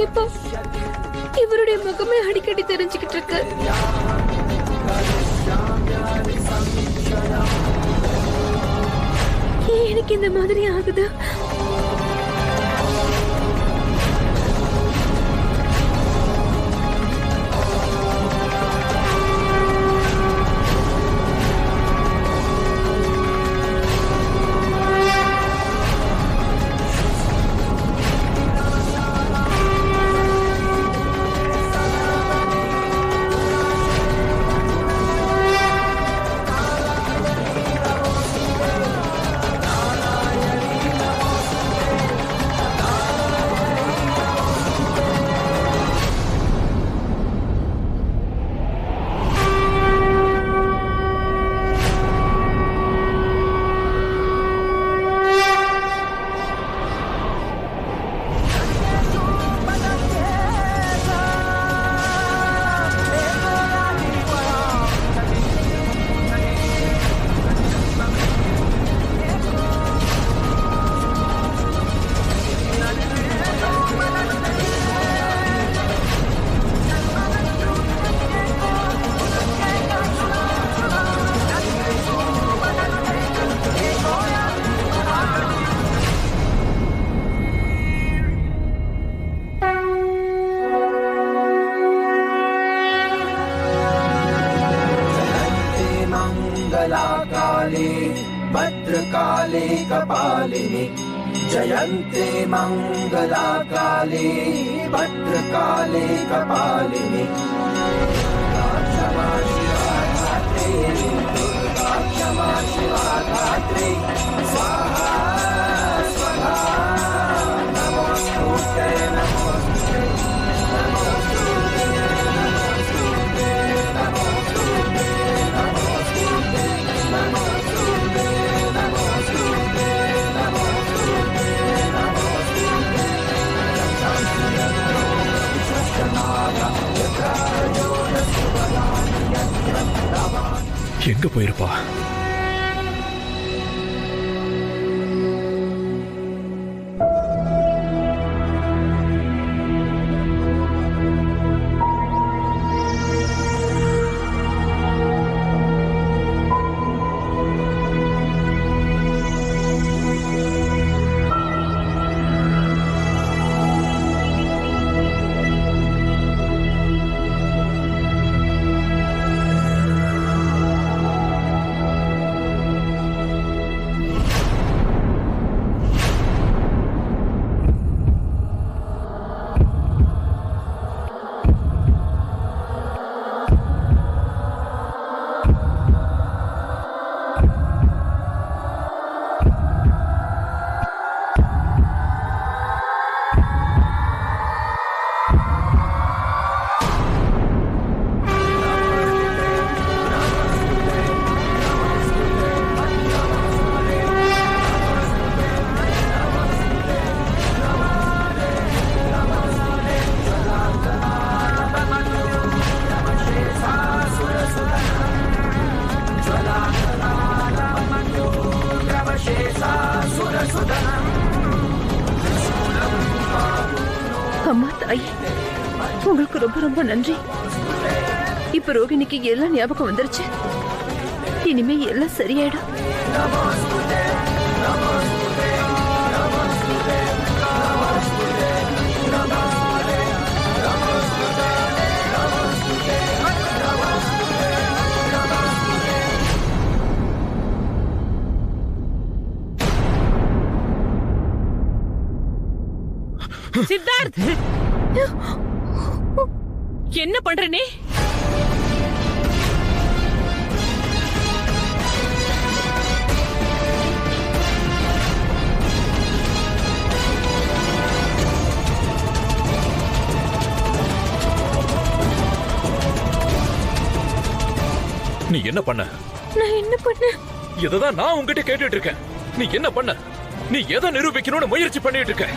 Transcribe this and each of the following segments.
இப்போ இவருடைய முகமே அடிக்கடி தெரிஞ்சுக்கிட்டு இருக்கு. ஏன் எனக்கு இந்த மாதிரி ஆகுது? भद्रकाले कपालिनी जयन्ते मङ्गलाकाले भद्रकाले कपालिनी क्षमा शिवा धात्रे स्वाहा स्वाहा नमोस्तुते नमोस्तुते எங்க போயிருப்பா? அம்மா தாய், உங்களுக்கு ரொம்ப ரொம்ப நன்றி. இப்ப ரோகிணிக்கு எல்லாம் ஞாபகம் வந்துருச்சு. இனிமே எல்லாம் சரியாயிடும். சித்தார்த், என்ன பண்ற நீ? நீ என்ன பண்ண? நான் என்ன பண்ண? இததான் நான் உங்ககிட்ட கேட்டுட்டு இருக்கேன். நீ என்ன பண்ண? நீ எதை நிரூபிக்கணும்னு முயற்சி பண்ணிட்டு இருக்க?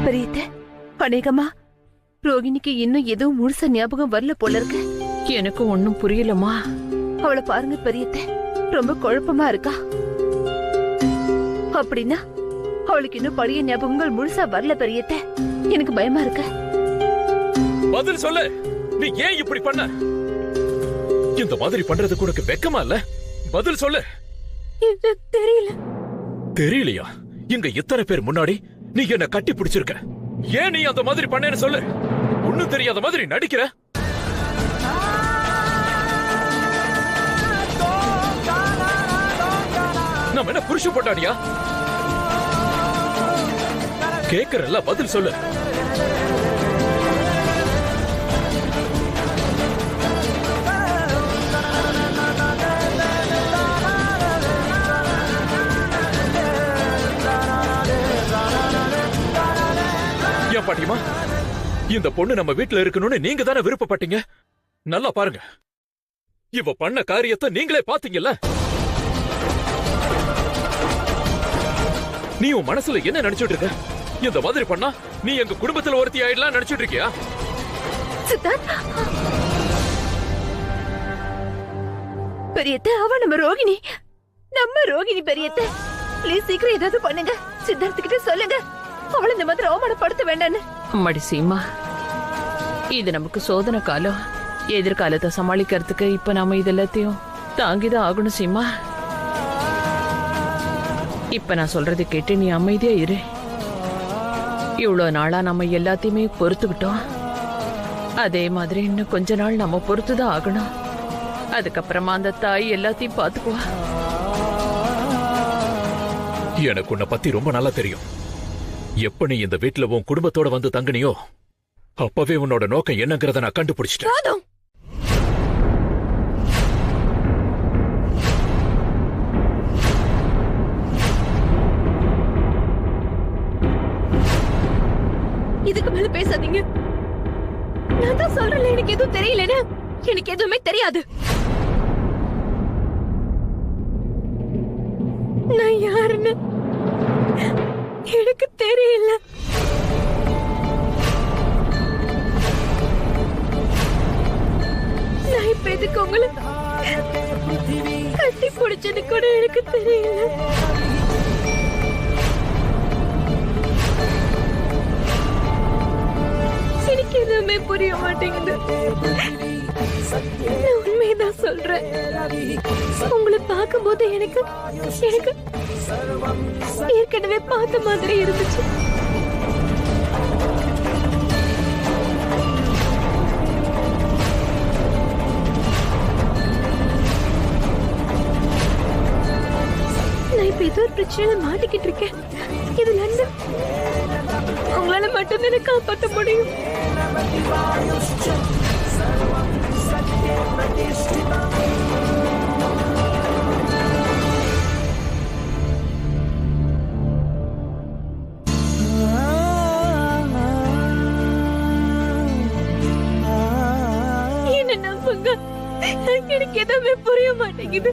பெரியத்த, அநேகமா ரோகிணிக்கு இன்னும் எதுவும் முழுசா ஞாபகம் வரல போல இருக்கு. எனக்கு ஒண்ணும் புரியலமா. அவளை பாருங்க பெரியத்த, ரொம்ப குழப்பமா இருக்கா. அப்படின்னா அவளுக்கு இன்னும் பழைய ஞாபகங்கள் முழுசா வரல பெரியத்த. எனக்கு பயமா இருக்க. பதில் சொல்லு. நீ ஏன் இப்படி பண்ண? இந்த மாதிரி பண்றதுக்கு உனக்கு வெக்கமா இல்ல? பதில் சொல்லு. இது தெரியல. தெரியலையா? இங்க இத்தனை பேர் முன்னாடி நீ என்ன கட்டி பிடிச்சிருக்க. ஏன் நீ அந்த மாதிரி பண்ணேன்னு சொல்லு. ஒண்ணும் தெரியாத மாதிரி நடிக்கிற. நம்ம என்ன புருஷ போட்டாடியா? கேக்குறல்ல, பதில் சொல்லு. ஏன் பாட்டிமா, இந்த பொண்ணு நம்ம வீட்டுல இருக்கணும்னு நீங்க தானே விருப்பப்பட்டீங்க. நல்லா பாருங்க, இவ பண்ண காரியத்தை நீங்களே பாத்தீங்கல்ல. நீ உன் மனசுல என்ன நினைச்சிட்டு இருக்க? இந்த மாதிரி பண்ணா நீ எங்க குடும்பத்துல ஒருத்தி ஆயிடலாம் நினைச்சிட்டு இருக்கியா? சித்தார்த், பெரியத்த அவ நம்ம ரோகிணி. பெரியத்த ப்ளீஸ் சீக்கிரம் ஏதாவது பண்ணுங்க. சித்தார்த் கிட்ட சொல்லுங்க அவளை இந்த மாதிரி அவமானப்படுத்த வேண்டான்னு. அம்மாடி சீமா, இது நமக்கு சோதனை காலம். எதிர்காலத்தை சமாளிக்கிறதுக்கு இப்ப நாம இதெல்லாத்தையும் தாங்கிதான் ஆகணும் சீமா. இப்ப நான் சொல்றதை கேட்டு நீ அமைதியா இரு. இவ்வளவு நாளா நம்ம எல்லாத்தையுமே பொறுத்துக்கிட்டோம். அதே மாதிரி இன்னும் கொஞ்ச நாள் நம்ம பொறுத்துதான் ஆகணும். அதுக்கப்புறமா அந்த தாய் எல்லாத்தையும் பாத்துக்குவா. எனக்கு உன்னை பத்தி ரொம்ப நல்லா தெரியும். எப்ப நீ இந்த வீட்டுல உன் குடும்பத்தோட வந்து தங்கினியோ அப்பவே உன்னோட நோக்கம் என்னங்கறத நான் கண்டுபிடிச்சிட்டேன். இதுக்கு மேல பேசாதீங்க. நான் தான் சொல்றேன், எனக்கு எதுவும் தெரியலன்னு. எனக்கு எதுவுமே தெரியாது. நான் யாருன்னு எனக்கு தெரியல. நான் இப்ப எதுக்கு உங்களை கட்டி பிடிச்சது கூட எனக்கு தெரியல. எனக்கு எதுவுமே புரிய மாட்டேங்குது. நான் உண்மையதான் சொல்றேன். உங்களை பார்க்கும்போது எனக்கு ஏற்கனவே பார்த்த மாதிரி இருந்துச்சு. நான் இப்ப ஏதோ ஒரு பிரச்சனையில மாட்டிக்கிட்டு இருக்கேன். இது லண்டன். உங்களால மட்டும்தான் எனக்கு காப்பாற்ற முடியும். என்ன நம்புங்க, எனக்கு எதுவுமே புரிய மாட்டேங்குது.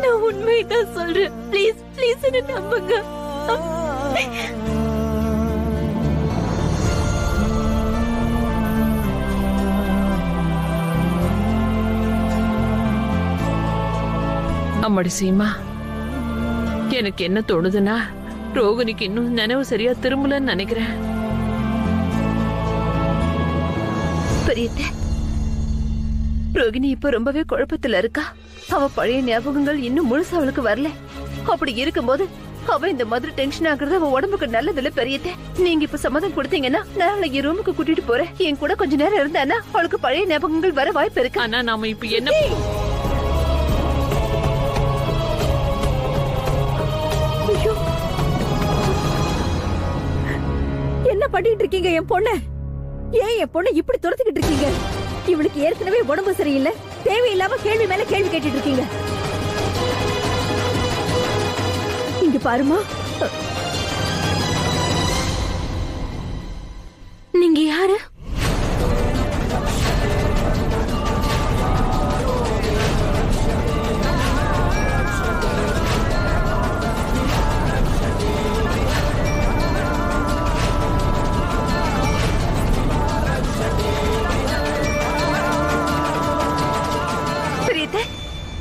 நான் உண்மைதான் சொல்றேன். ப்ளீஸ் ப்ளீஸ் என்ன நம்புங்க. அம்மாடி சீமா, எனக்கு என்ன தோணுதுன்னா ரோகிணிக்கு இன்னும் நினைவு சரியா திரும்பலன்னு நினைக்கிறேன். பெரியத்த, ரோகிணி இப்ப ரொம்பவே குழப்பத்துல இருக்கா. அவ பழைய ஞாபகங்கள் இன்னும் முழுசா அவளுக்கு வரல. அப்படி இருக்கும்போது அவ இந்த மாதிரி டென்ஷன் ஆகுறது அவ உடம்புக்கு நல்லதில்ல பெரியத்த. நீங்க இப்ப சம்மதம் கொடுத்தீங்கன்னா நான் அவளை என் ரூமுக்கு கூட்டிட்டு போறேன். என் கூட கொஞ்ச நேரம் இருந்தானா அவளுக்கு பழைய ஞாபகங்கள் வர வாய்ப்பு இருக்கு. ஆனா நாம இப்ப என்ன என்ன பண்ணிட்டு இருக்கீங்க? என் பொண்ணு ஏன் என் பொண்ணு இப்படி துரத்துக்கிட்டு இருக்கீங்க? இவளுக்கு ஏற்கனவே உடம்பு சரியில்லை. தேவையில்லாம கேள்வி மேல கேள்வி கேட்டுட்டு இருக்கீங்க. இங்க பாருமா, நீங்க யாரு?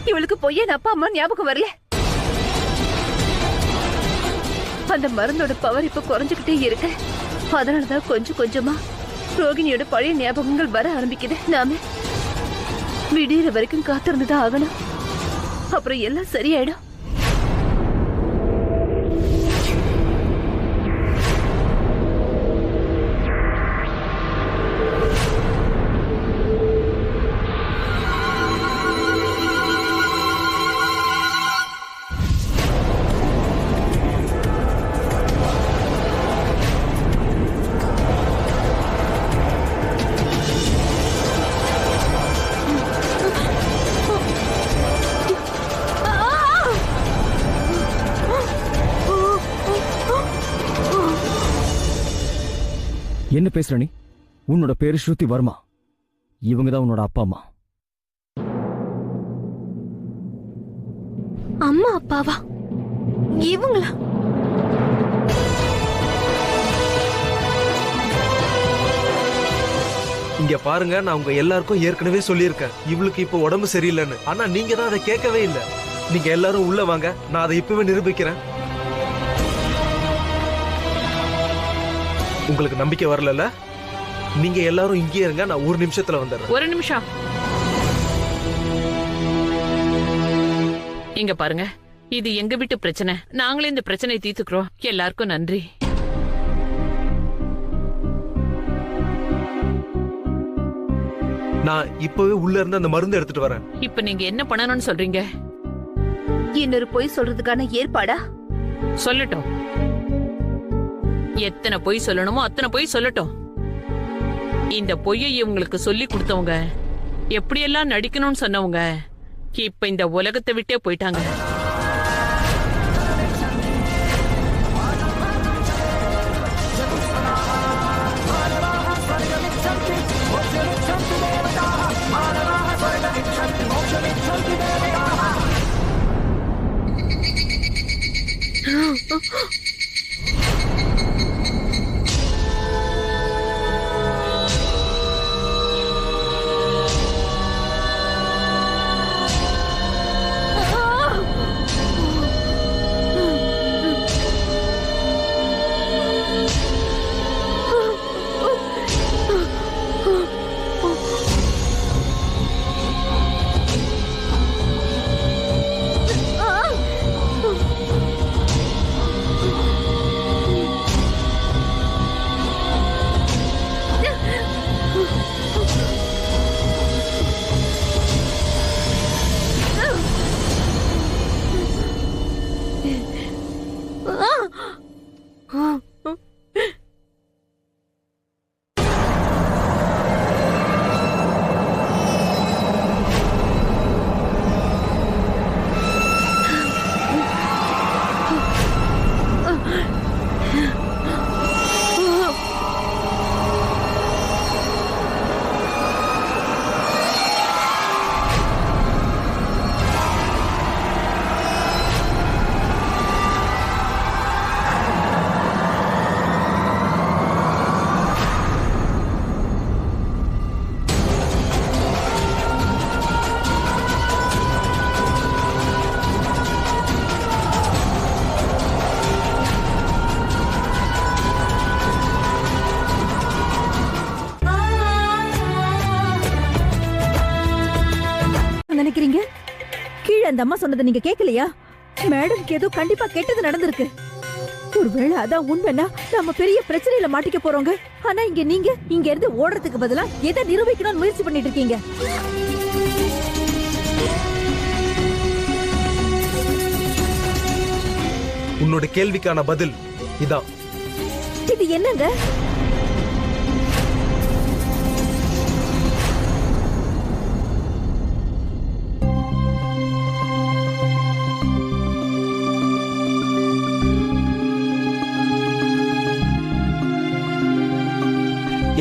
இவளுக்கு அப்போ என் அப்பா அம்மா ஞாபகம் வரல? அந்த மருந்தோட பவர் இப்ப குறைஞ்சுக்கிட்டே இருக்கு. அதனாலதான் கொஞ்சம் கொஞ்சமா ரோகிணியோட பழைய ஞாபகங்கள் வர ஆரம்பிக்குது. நாம விடியற வரைக்கும் காத்திருந்துதான் ஆகணும். அப்புறம் எல்லாம் சரியாயிடும். என்ன பேசுற நீ? உன்னோட பேரு ஸ்ருதி வர்மா. இவங்க தான் உன்னோட அப்பா அம்மா. அம்மா அப்பாவா? இவங்களா? இங்க பாருங்க, நான் உங்க எல்லாருக்கும் ஏற்கனவே சொல்லியிருக்கேன் இவளுக்கு இப்ப உடம்பு சரியில்லைன்னு. ஆனா நீங்க தான் அதை கேட்கவே இல்லை. நீங்க எல்லாரும் உள்ள வாங்க, நான் அதை இப்பவே நிரூபிக்கிறேன். உங்களுக்கு நம்பிக்கை வரல? நீங்க எல்லாரும் இங்கே இருங்க, நான் ஒரு நிமிஷத்துல வந்துடுறேன். ஒரு நிமிஷம். இங்க பாருங்க, இது எங்க வீட்டு பிரச்சனை. நாங்களே இந்த பிரச்சனையை தீர்த்துக்கிறோம். எல்லாருக்கும் நன்றி. நான் இப்பவே உள்ள இருந்து அந்த மருந்து எடுத்துட்டு வரேன். இப்ப நீங்க என்ன பண்ணணும்னு சொல்றீங்க? இன்னொரு பொய் சொல்றதுக்கான ஏற்பாடா? சொல்லட்டும். எத்தனை பொய் சொல்லணுமோ அத்தனை பொய் சொல்லட்டும். இந்த பொய்யை இவங்களுக்கு சொல்லி கொடுத்தவங்க, எப்படியெல்லாம் நடிக்கணும்னு சொன்னவங்க இப்ப இந்த உலகத்தை விட்டே போயிட்டாங்க. நினைக்கிறீங்க? கீழே அந்த அம்மா சொன்னதை நீங்க கேட்கலையா? மேடம்க்கு ஏதோ கண்டிப்பா கெட்டது நடந்திருக்கு. ஒருவேளை அதான் உண்மைன்னா நம்ம பெரிய பிரச்சனையில மாட்டிக்க போறோங்க. ஆனா இங்க நீங்க இங்க இருந்து ஓடுறதுக்கு பதிலா எதை நிரூபிக்கணும்னு முயற்சி பண்ணிட்டு இருக்கீங்க. உன்னோட கேள்விக்கான பதில் இதான். இது என்னங்க?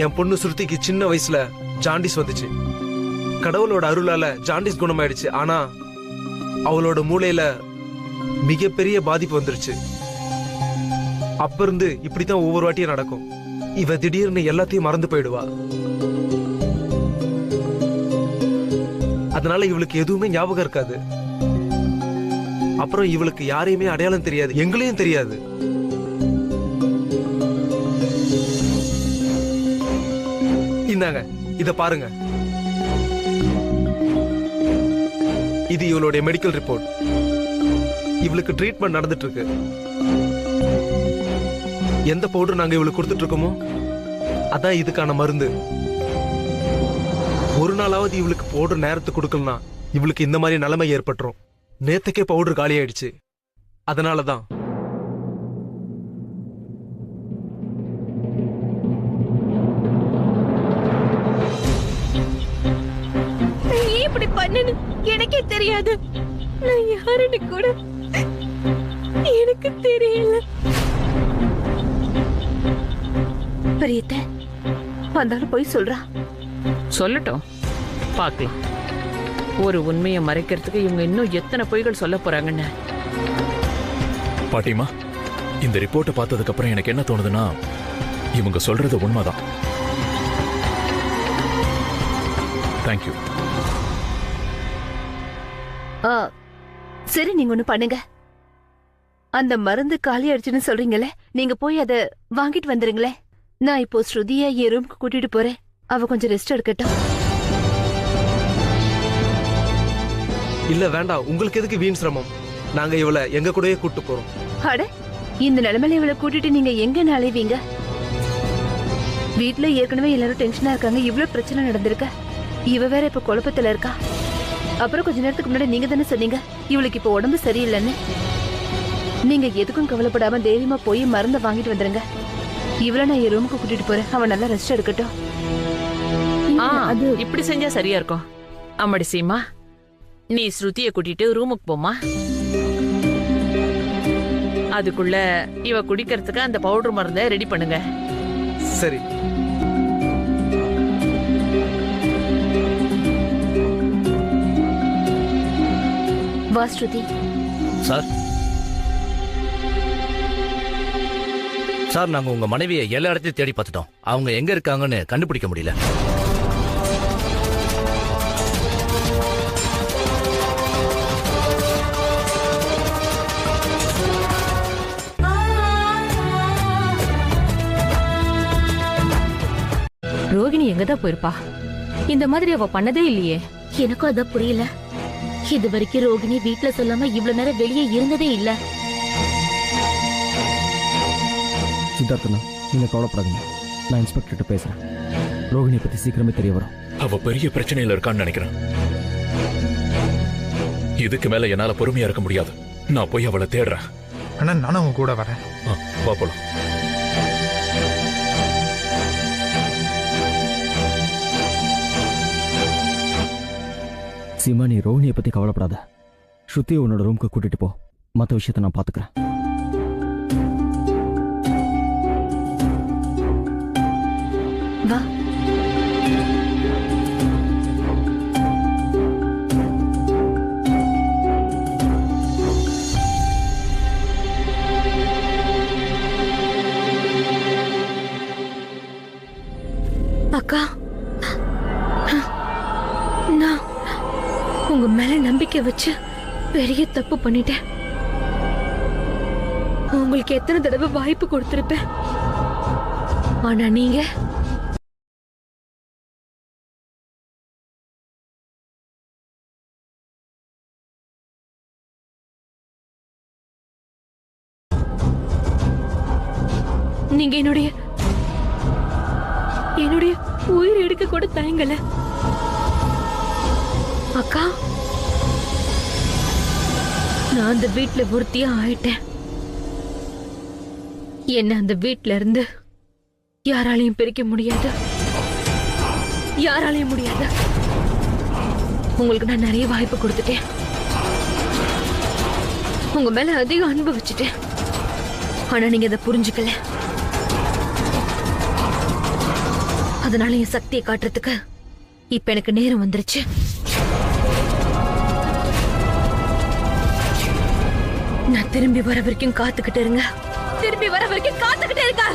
என் பொண்ணு ஸ்ருதிக்கு சின்ன வயசுல ஜாண்டிஸ் வந்துச்சு. கடவுளோட அருளால ஜாண்டிஸ் குணமாயிடுச்சு. ஆனா அவளோட மூளையில மிகப்பெரிய பாதிப்பு வந்துருச்சு. அப்ப இருந்து இப்படித்தான் ஒவ்வொரு வாட்டியும் நடக்கும். இவ திடீர்னு எல்லாத்தையும் மறந்து போயிடுவா. அதனால இவளுக்கு எதுவுமே ஞாபகம் இருக்காது. அப்புறம் இவளுக்கு யாரையுமே அடையாளம் தெரியாது, எங்களையும் தெரியாது. இந்தாங்க, இத பாருங்க. இது இவளுடைய மெடிக்கல் ரிப்போர்ட். இவளுக்கு ட்ரீட்மெண்ட் நடந்துட்டு இருக்கு. எந்த பவுடர் நாங்க இவளுக்கு கொடுத்துட்டு இருக்கோமோ அதான் இதுக்கான மருந்து. ஒரு நாளாவது இவளுக்கு பவுடர் நேரத்துக்கு கொடுக்கலனா இவளுக்கு இந்த மாதிரி நிலைமை ஏற்பட்டுரும். நேத்துக்கே பவுடர் காலி ஆயிடுச்சு. அதனாலதான் ஏன் இப்படி பண்ணனு எனக்கே தெரியாது. நான் யாருன்னு கூட எனக்கு தெரியல. பெரியத்த வந்தாலும் போய் சொல்றா. சொல்லட்டும், பார்க்கலாம். ஒரு உண்மையை மறைக்கிறதுக்கு இவங்க இன்னும் எத்தனை பொய்கள் சொல்ல போறாங்கன்னு. பாட்டிமா, இந்த ரிப்போர்ட்டை பார்த்ததுக்கு அப்புறம் எனக்கு என்ன தோணுதுன்னா, இவங்க சொல்றது உண்மைதான். தேங்க்யூ. சரி, நீங்க ஒண்ணு பண்ணுங்க. அந்த மருந்து காலி ஆயிடுச்சுன்னு சொல்றீங்களே, நீங்க போய் அதை வாங்கிட்டு வந்துருங்களே. நான் இப்போ ஸ்ருதியா என் ரூம்க்கு கூட்டிட்டு போறேன். அவ கொஞ்சம் ரெஸ்ட் எடுக்கட்டும். இல்ல வேண்டாம், உங்களுக்கு எதுக்கு வீண் சிரமம்? நாங்க இவளை எங்க கூடயே கூட்டு போறோம். அட, இந்த நிலைமையில இவளை கூட்டிட்டு நீங்க எங்க அலைவீங்க? வீட்டுல ஏற்கனவே எல்லாரும் டென்ஷனா இருக்காங்க. இவ்வளவு பிரச்சனை நடந்திருக்க, இவ வேற இப்ப குழப்பத்துல இருக்கா. அப்புறம் கொஞ்ச நேரத்துக்கு முன்னாடி நீங்க தானே சொன்னீங்க இவளுக்கு இப்ப உடம்பு சரியில்லைன்னு. நீங்க எதுக்கும் கவலைப்படாம தைரியமா போய் மருந்தை வாங்கிட்டு வந்துருங்க. இவளை நான் என் ரூமுக்கு கூட்டிட்டு போறேன். அவன் நல்லா ரெஸ்ட் எடுக்கட்டும். அது இப்படி செஞ்சா சரியா இருக்கும். அம்மாடி சீமா, நீ ஸ்ருதியை கூட்டிட்டு ரூமுக்கு போமா. அதுக்குள்ள இவ குடிக்கிறதுக்கு அந்த பவுடர் மருந்தை ரெடி பண்ணுங்க. சரி. வா ஸ்ருதி. சார், நாங்க உங்க மனைவியை எல்லா இடத்தையும் தேடி பார்த்துட்டோம். அவங்க எங்க இருக்காங்கன்னு கண்டுபிடிக்க முடியல. ரோகிணி எங்கதான் போயிருப்பா? இந்த மாதிரி அவ பண்ணதே இல்லையே. எனக்கும் அதான் புரியல. இது வரைக்கும் ரோகிணி வீட்டுல சொல்லாம இவ்வளவு நேரம் வெளியே இருந்ததே இல்ல. சித்தார்த்தனா, நீங்க கவலைப்படாதீங்க. நான் இன்ஸ்பெக்டர்கிட்ட பேசுறேன். ரோகிணியை பத்தி சீக்கிரமே தெரிய வரும். அவ பெரிய பிரச்சனையில இருக்கான்னு நினைக்கிறேன். இதுக்கு மேல என்னால பொறுமையா இருக்க முடியாது. நான் போய் அவளை தேடுறேன். அண்ணா, நானும் உங்க கூட வரேன். வா போலாம். சீமா, நீ ரோஹிணியை பத்தி கவலைப்படாத. ஸ்ருதியை உன்னோட ரூமுக்கு கூட்டிட்டு போ. மற்ற விஷயத்தை நான் பாத்துக்கிறேன். வா. அக்கா, நான் உங்க மேல நம்பிக்கை வச்சு பெரிய தப்பு பண்ணிட்டேன். உங்களுக்கு எத்தனை தடவை வாய்ப்பு கொடுத்திருப்பேன். ஆனா நீங்க நீங்க என்னுடைய உயிர் எடுக்க கூட தயங்கல. அக்கா, நான் அந்த வீட்டுல ஒருத்தியா ஆயிட்டேன். என்ன அந்த வீட்டுல இருந்து யாராலையும் பிரிக்க முடியாது. யாராலையும் முடியாது. உங்களுக்கு நான் நிறைய வாய்ப்பு கொடுத்துட்டேன். உங்க மேல அதிகம் அனுபவிச்சுட்டேன். ஆனா நீங்க அதை புரிஞ்சுக்கல. அதனால என் சக்தியை காட்டுறதுக்கு இப்ப எனக்கு நேரம் வந்துருச்சு. நான் திரும்பி வர வரைக்கும் காத்துக்கிட்டு இருங்க. திரும்பி வர வரைக்கும் காத்துக்கிட்டே இருங்க.